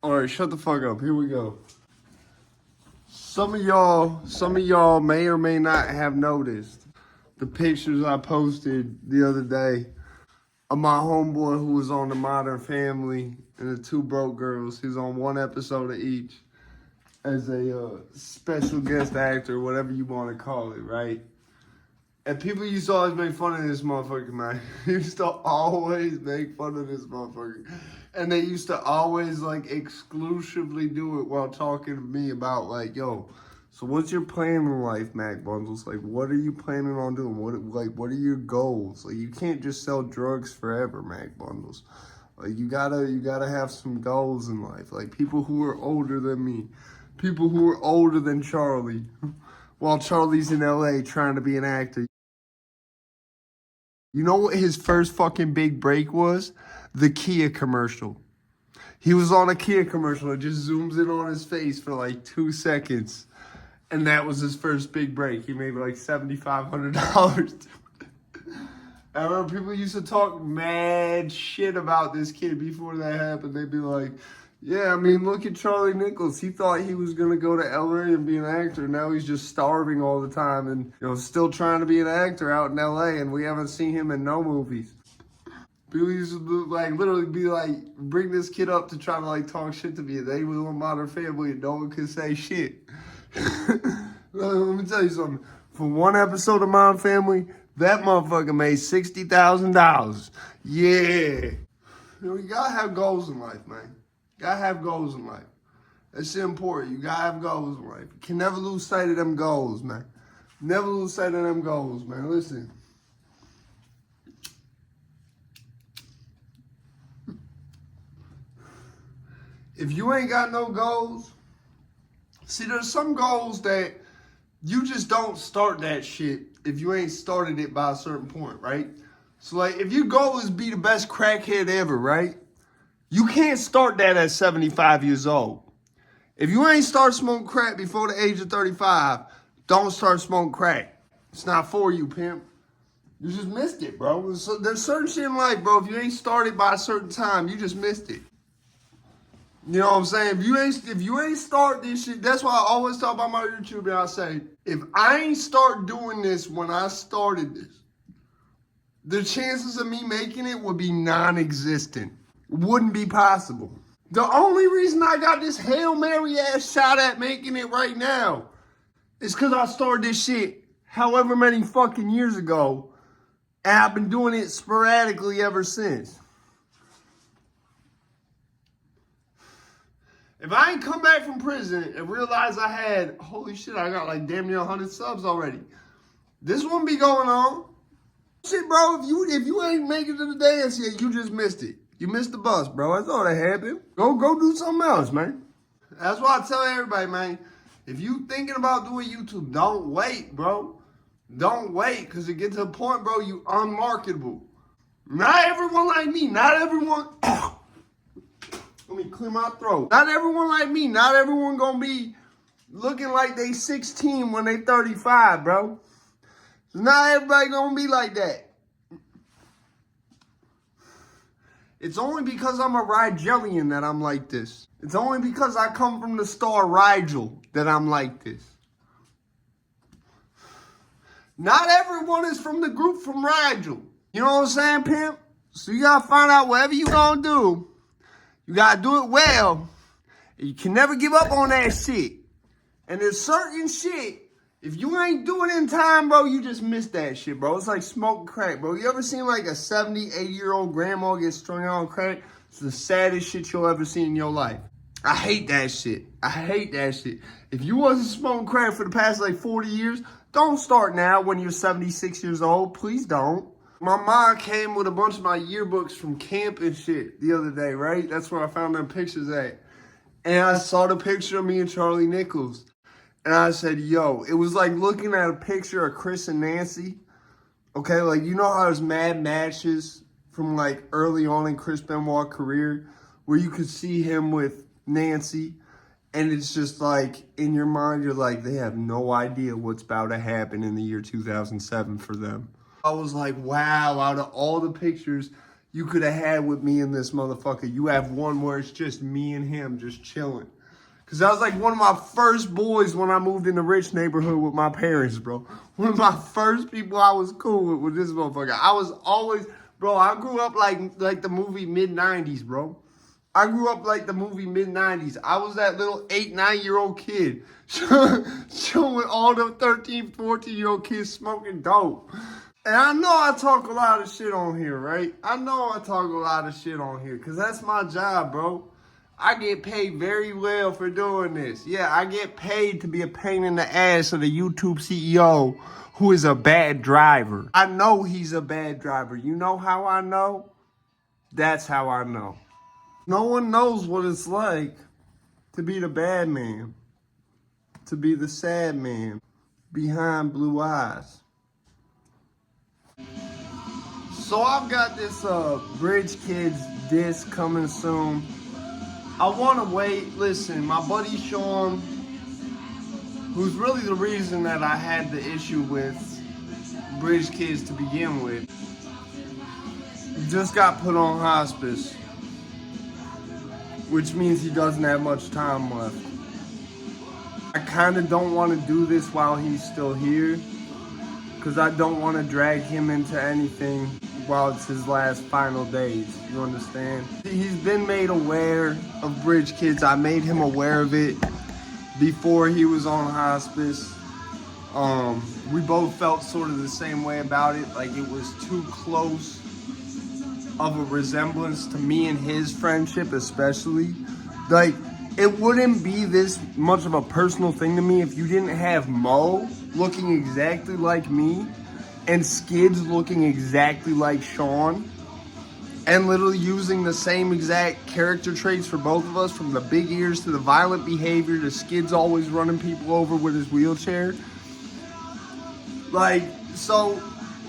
All right, shut the fuck up. Here we go. Some of y'all may or may not have noticed the pictures I posted the other day of my homeboy who was on the Modern Family and the Two Broke Girls. He's on one episode of each as a special guest actor, whatever you want to call it, right? And people used to always make fun of this motherfucker, man. Used to always make fun of this motherfucker. And they used to always, like, exclusively do it while talking to me about, like, yo, so what's your plan in life, Mac Bundles? Like, what are you planning on doing? What are your goals? Like, you can't just sell drugs forever, Mac Bundles. Like, you gotta have some goals in life. Like, people who are older than me. People who are older than Charlie. While Charlie's in LA trying to be an actor. You know what his first fucking big break was? The Kia commercial. He was on a Kia commercial. It just zooms in on his face for like 2 seconds. And that was his first big break. He made like $7,500. I remember people used to talk mad shit about this kid before that happened. They'd be like, yeah, I mean, look at Charlie Nichols. He thought he was going to go to LA and be an actor. Now he's just starving all the time and, still trying to be an actor out in LA, and we haven't seen him in no movies. People used to, literally be like, bring this kid up to try to, talk shit to me. They was on Modern Family and no one could say shit. Let me tell you something. For one episode of Modern Family, that motherfucker made $60,000. Yeah. You gotta have goals in life, man. Gotta have goals in life. That's important. You gotta have goals in life. You can never lose sight of them goals, man. Never lose sight of them goals, man. Listen. If you ain't got no goals, see, there's some goals that you just don't start that shit if you ain't started it by a certain point, right? So, if your goal is be the best crackhead ever, right? You can't start that at 75 years old. If you ain't start smoking crack before the age of 35, don't start smoking crack. It's not for you, pimp. You just missed it, bro. So there's certain shit in life, bro. If you ain't started by a certain time, you just missed it. You know what I'm saying? If you ain't start this shit, that's why I always talk about my YouTube and I say, if I ain't start doing this when I started this, the chances of me making it would be non-existent. Wouldn't be possible. The only reason I got this Hail Mary ass shot at making it right now is because I started this shit however many fucking years ago, and I've been doing it sporadically ever since. If I ain't come back from prison and realize I had, holy shit, I got damn near 100 subs already, this wouldn't be going on. Shit, bro, if you ain't making it to the dance yet, you just missed it. You missed the bus, bro. That's all that happened. Go do something else, man. That's why I tell everybody, man. If you thinking about doing YouTube, don't wait, bro. Don't wait, because it gets to a point, bro, you unmarketable. Not everyone like me. Not everyone... Let me clear my throat. Not everyone like me. Not everyone gonna be looking like they 16 when they 35, bro. Not everybody gonna be like that. It's only because I'm a Rigelian that I'm like this. It's only because I come from the star Rigel that I'm like this. Not everyone is from the group from Rigel. You know what I'm saying, pimp? So you gotta find out whatever you gonna do. You gotta do it well. You can never give up on that shit. And there's certain shit, if you ain't doing it in time, bro, you just missed that shit, bro. It's like smoking crack, bro. You ever seen a 70, 80-year-old grandma get strung out on crack? It's the saddest shit you'll ever see in your life. I hate that shit. I hate that shit. If you wasn't smoking crack for the past 40 years, don't start now when you're 76 years old. Please don't. My mom came with a bunch of my yearbooks from camp and shit the other day, right? That's where I found them pictures at. And I saw the picture of me and Charlie Nichols. And I said, yo, it was like looking at a picture of Chris and Nancy. Okay, you know how there's mad matches from early on in Chris Benoit's career where you could see him with Nancy. And it's just in your mind, you're like, they have no idea what's about to happen in the year 2007 for them. I was like, wow, out of all the pictures, you could have had with me and this motherfucker. You have one where it's just me and him just chilling. Because I was like one of my first boys when I moved in the rich neighborhood with my parents, bro. One of my first people I was cool with this motherfucker. I was always, bro, I grew up like the movie mid-90s, bro. I grew up like the movie mid-90s. I was that little 8, 9-year-old kid showing all the 13, 14-year-old kids smoking dope. And I know I talk a lot of shit on here, right? I know I talk a lot of shit on here because that's my job, bro. I get paid very well for doing this. Yeah, I get paid to be a pain in the ass of the YouTube CEO who is a bad driver. I know he's a bad driver. You know how I know? That's how I know. No one knows what it's like to be the bad man, to be the sad man behind blue eyes. So I've got this Bridge Kids disc coming soon. I want to wait. Listen, my buddy Sean, who's really the reason that I had the issue with Bridge Kids to begin with, just got put on hospice, which means he doesn't have much time left. I kind of don't want to do this while he's still here, because I don't want to drag him into anything while it's his last final days. You understand? He's been made aware of Bridge Kids. I made him aware of it before he was on hospice. We both felt sort of the same way about it. Like it was too close of a resemblance to me and his friendship, especially. Like it wouldn't be this much of a personal thing to me if you didn't have Mo looking exactly like me and Skids looking exactly like Sean and literally using the same exact character traits for both of us, from the big ears to the violent behavior to Skids always running people over with his wheelchair. Like, so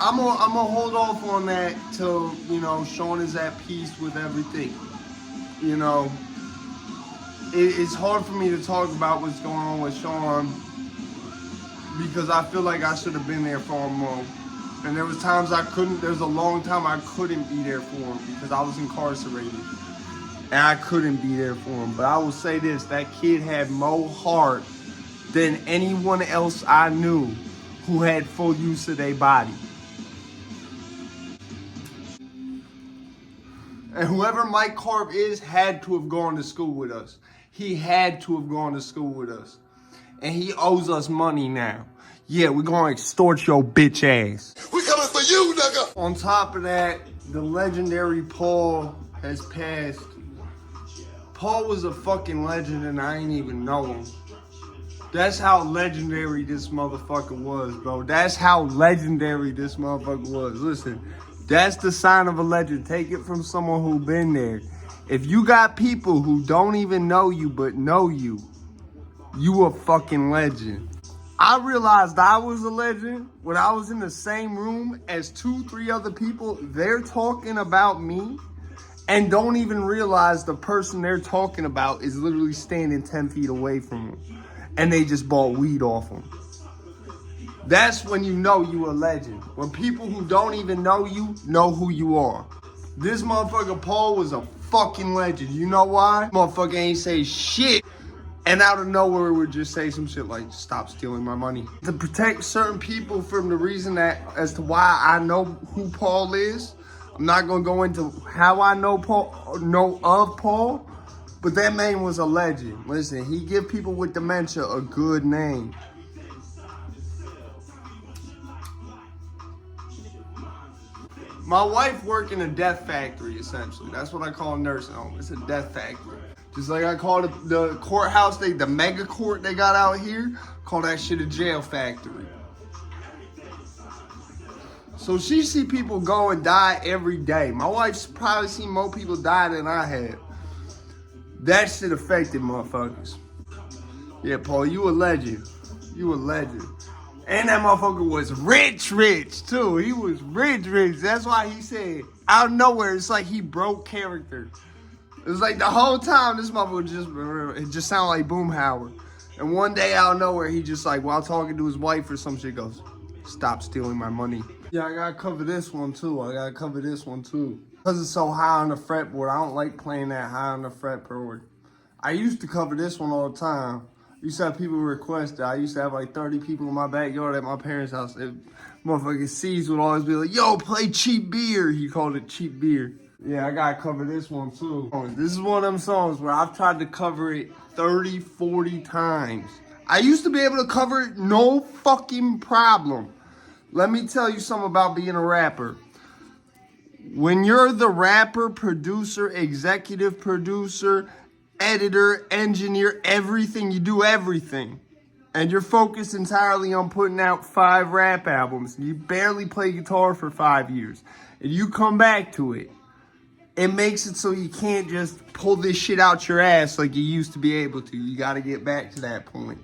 I'm gonna hold off on that till, you know, Sean is at peace with everything. You know, it's hard for me to talk about what's going on with Sean because I feel like I should have been there for him more. And there was times I couldn't, there's a long time I couldn't be there for him because I was incarcerated. And I couldn't be there for him. But I will say this, that kid had more heart than anyone else I knew who had full use of their body. And whoever Mike Carp is had to have gone to school with us. He had to have gone to school with us. And he owes us money now. Yeah, we're gonna extort your bitch ass. We coming for you, nigga! On top of that, the legendary Paul has passed. Paul was a fucking legend and I ain't even know him. That's how legendary this motherfucker was, bro. That's how legendary this motherfucker was. Listen, that's the sign of a legend. Take it from someone who been there. If you got people who don't even know you but know you, you a fucking legend. I realized I was a legend when I was in the same room as 2-3 other people. They're talking about me and don't even realize the person they're talking about is literally standing 10 feet away from them. And they just bought weed off them. That's when you know you a legend. When people who don't even know you know who you are. This motherfucker Paul was a fucking legend. You know why? Motherfucker ain't say shit. And out of nowhere would just say some shit like, stop stealing my money. To protect certain people from the reason that, as to why I know who Paul is, I'm not gonna go into how I know of Paul, but that man was a legend. Listen, he give people with dementia a good name. My wife worked in a death factory, essentially. That's what I call a nursing home. It's a death factory. Just like I call the courthouse, the mega court they got out here, call that shit a jail factory. So she see people go and die every day. My wife's probably seen more people die than I have. That shit affected motherfuckers. Yeah, Paul, you a legend. You a legend. And that motherfucker was rich too. He was rich. That's why he said, out of nowhere, it's like he broke character. It was like the whole time this motherfucker it just sounded like Boomhauer. And one day out of nowhere, he just like, while talking to his wife or some shit, goes, stop stealing my money. Yeah, I gotta cover this one too. Because it's so high on the fretboard. I don't like playing that high on the fretboard. I used to cover this one all the time. I used to have people request it. I used to have like 30 people in my backyard at my parents' house. Motherfucking C's would always be like, yo, play cheap beer. He called it cheap beer. Yeah, I gotta cover this one too. This is one of them songs where I've tried to cover it 30, 40 times. I used to be able to cover it no fucking problem. Let me tell you something about being a rapper. When you're the rapper, producer, executive producer, editor, engineer, everything, you do everything. And you're focused entirely on putting out 5 rap albums. You barely play guitar for 5 years. And you come back to it. It makes it so you can't just pull this shit out your ass like you used to be able to. You gotta get back to that point.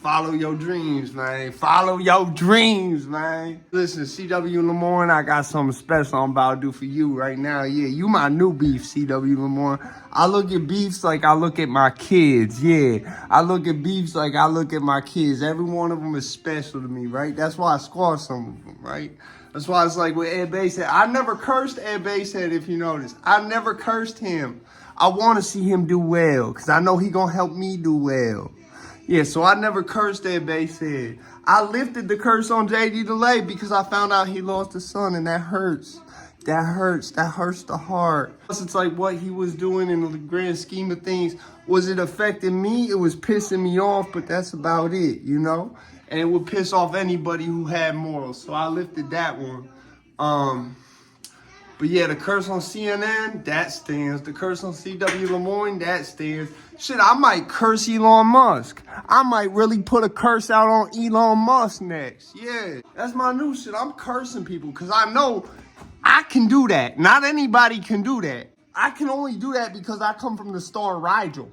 Follow your dreams, man. Follow your dreams, man. Listen, C.W. Lamorne, I got something special I'm about to do for you right now. Yeah, you my new beef, C.W. Lamorne. I look at beefs like I look at my kids. Yeah, I look at beefs like I look at my kids. Every one of them is special to me, right? That's why I squash some of them, right? That's why it's like with Ed Basehead. I never cursed Ed Basehead, if you notice. I never cursed him. I want to see him do well because I know he going to help me do well. Yeah, so I never cursed Ed Basehead. I lifted the curse on JD DeLay because I found out he lost a son, and that hurts. That hurts. That hurts the heart. It's like what he was doing in the grand scheme of things. Was it affecting me? It was pissing me off, but that's about it, you know? And it would piss off anybody who had morals. So I lifted that one. But yeah, the curse on CNN, that stands. The curse on C.W. Lamorne, that stands. Shit, I might curse Elon Musk. I might really put a curse out on Elon Musk next. Yeah, that's my new shit. I'm cursing people because I know I can do that. Not anybody can do that. I can only do that because I come from the star Rigel.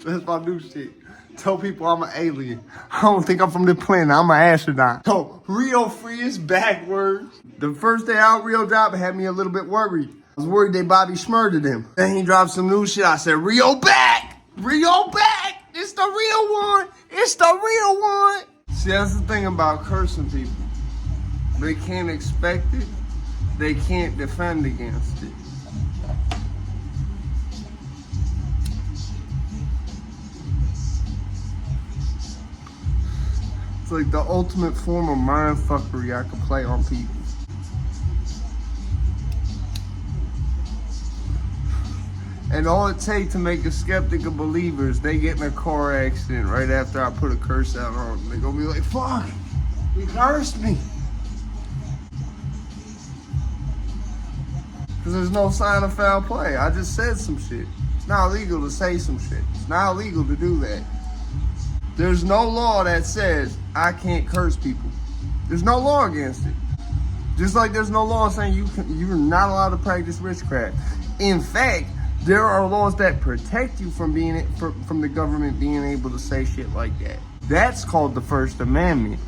That's my new shit. Tell people I'm an alien. I don't think I'm from the planet. I'm an astronaut. So, Rio Free is backwards. The first day out, Rio dropped had me a little bit worried. I was worried they Bobby Shmurdered him. Then he dropped some new shit. I said, Rio back! Rio back! It's the real one! It's the real one! See, that's the thing about cursing people. They can't expect it. They can't defend against it. It's like the ultimate form of mindfuckery I could play on people. And all it takes to make a skeptic a believer is they get in a car accident right after I put a curse out on them. They're gonna be like, fuck, he cursed me. Because there's no sign of foul play. I just said some shit. It's not illegal to say some shit. It's not illegal to do that. There's no law that says I can't curse people. There's no law against it. Just like there's no law saying you're not allowed to practice witchcraft. In fact, there are laws that protect you from from the government being able to say shit like that. That's called the First Amendment.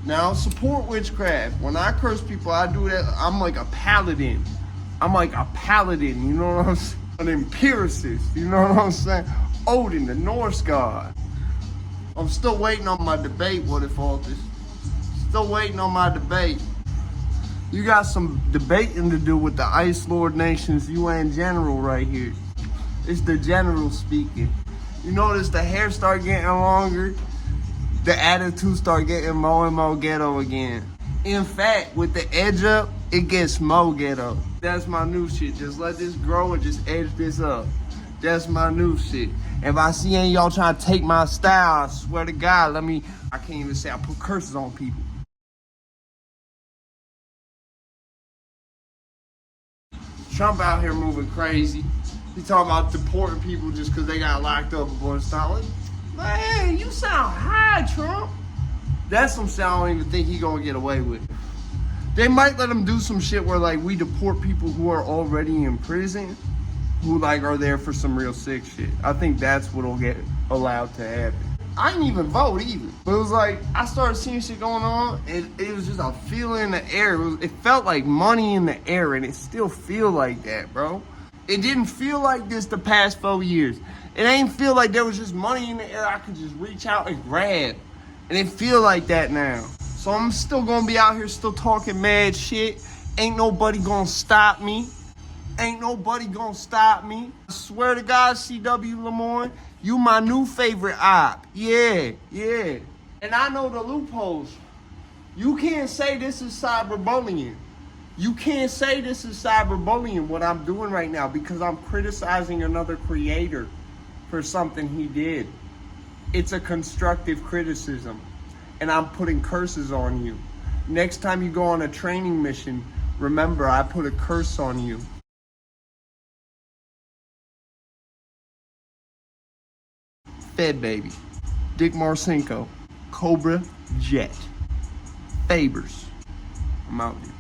Now, support witchcraft. When I curse people, I do that. I'm like a paladin. I'm like a paladin, you know what I'm saying? An empiricist, you know what I'm saying? Odin, the Norse god. I'm still waiting on my debate, what if all this? Still waiting on my debate. You got some debating to do with the Ice Lord Nation's UN General right here. It's the general speaking. You notice the hair start getting longer, the attitude start getting more and more ghetto again. In fact, with the edge up, it gets more ghetto. That's my new shit. Just let this grow and just edge this up. That's my new shit. If I see any of y'all trying to take my style, I swear to God, I can't even say I put curses on people. Trump out here moving crazy. He talking about deporting people just because they got locked up a bunch of times. Like, hey, you sound high, Trump. That's some shit I don't even think he gonna get away with. They might let him do some shit where like we deport people who are already in prison, who like are there for some real sick shit. I think that's what'll get allowed to happen. I didn't even vote either. But it was like, I started seeing shit going on, and it was just a feeling in the air. It felt like money in the air, and it still feel like that, bro. It didn't feel like this the past 4 years. It ain't feel like there was just money in the air I could just reach out and grab. And it feel like that now. So I'm still gonna be out here still talking mad shit Ain't nobody gonna stop me. Ain't nobody gonna stop me. I swear to God, CW Lemoyne, you my new favorite op. Yeah. And I know the loopholes. You can't say this is cyberbullying. You can't say this is cyberbullying, what I'm doing right now, because I'm criticizing another creator for something he did. It's a constructive criticism, and I'm putting curses on you. Next time you go on a training mission, remember, I put a curse on you. Fed Baby, Dick Marcinko, Cobra Jet, Fabers. I'm out here.